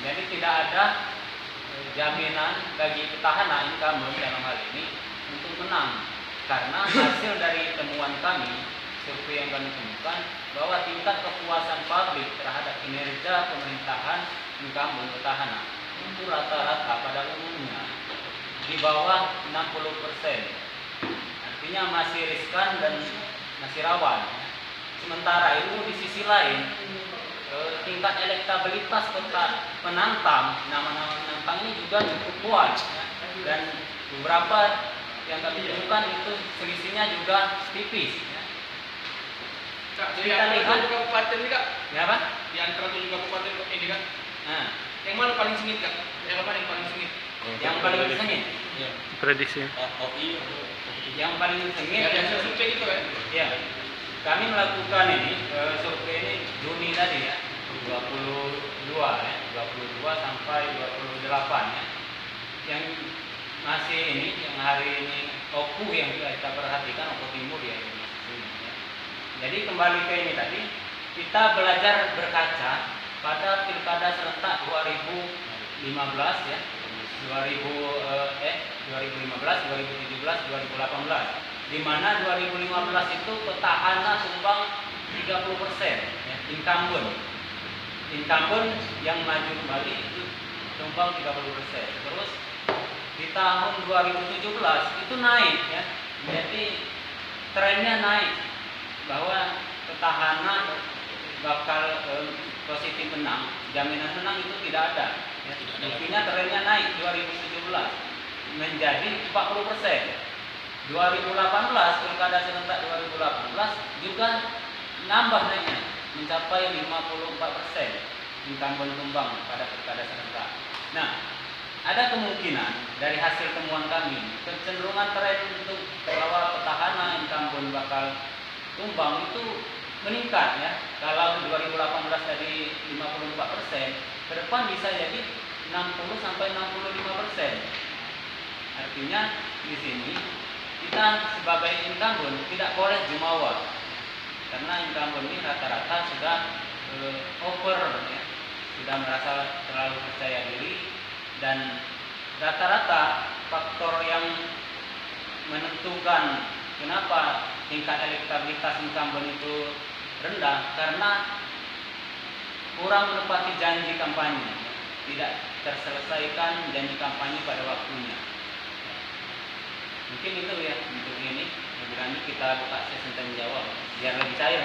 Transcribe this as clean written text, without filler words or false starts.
Jadi tidak ada jaminan bagi petahana incumbent dalam hal ini untuk menang, karena hasil dari temuan kami, survei yang kami temukan, bahwa tingkat kepuasan publik terhadap kinerja pemerintahan incumbent petahana itu rata-rata pada umumnya di bawah 60%. Artinya masih riskan dan masih rawan. Sementara itu di sisi lain, tingkat elektabilitas penantang, nama-nama penantang ini juga cukup kuat, dan beberapa yang kami temukan itu selisihnya juga tipis. Kak, kita lihat kabupaten ini, Kak. Ya, Pak? Di antara 7 kabupaten ini, Kak. Nah, yang mana paling sengit, Kak? Yang mana yang paling sengit? yang paling sengit. Iya. Prediksi. Oh iya. Yang paling sengit. Ya, yang survei itu kan? Ya. Kami melakukan ini survei ini Juni tadi ya, 22 ya, 22 sampai 28 ya. Yang masih ini, yang hari ini Oku yang kita perhatikan, Oku Timur ya. Jadi kembali ke ini tadi, kita belajar berkaca pada pilkada serentak 2015 ya, 2015, 2017, 2018. Di mana 2015 itu petahana sumbang 30% ya, incumbent yang maju kembali itu sumbang 30%. Terus di tahun 2017 itu naik ya, jadi trennya naik bahwa petahana bakal positif menang, jaminan menang itu tidak ada ya. Buktinya trennya naik 2017 menjadi 40%. 2018 pilkada serentak 2018 juga nambah naiknya mencapai 54% incumbent tumbang pada pilkada serentak. Nah, ada kemungkinan dari hasil temuan kami kecenderungan tren untuk bahwa petahana incumbent bakal tumbang itu meningkat ya. Kalau 2018 tadi 54%, ke depan bisa jadi 60 sampai 65%. Artinya di sini kita sebagai incumbent tidak boleh jumawa, karena incumbent ini rata-rata sudah over ya, sudah merasa terlalu percaya diri, dan rata-rata faktor yang menentukan kenapa tingkat elektabilitas incumbent itu rendah karena kurang menepati janji kampanye, tidak terselesaikan janji kampanye pada waktunya. Mungkin itu ya untuk ini. Lebih lanjut kita buka sesi tanya jawab biar lebih cair.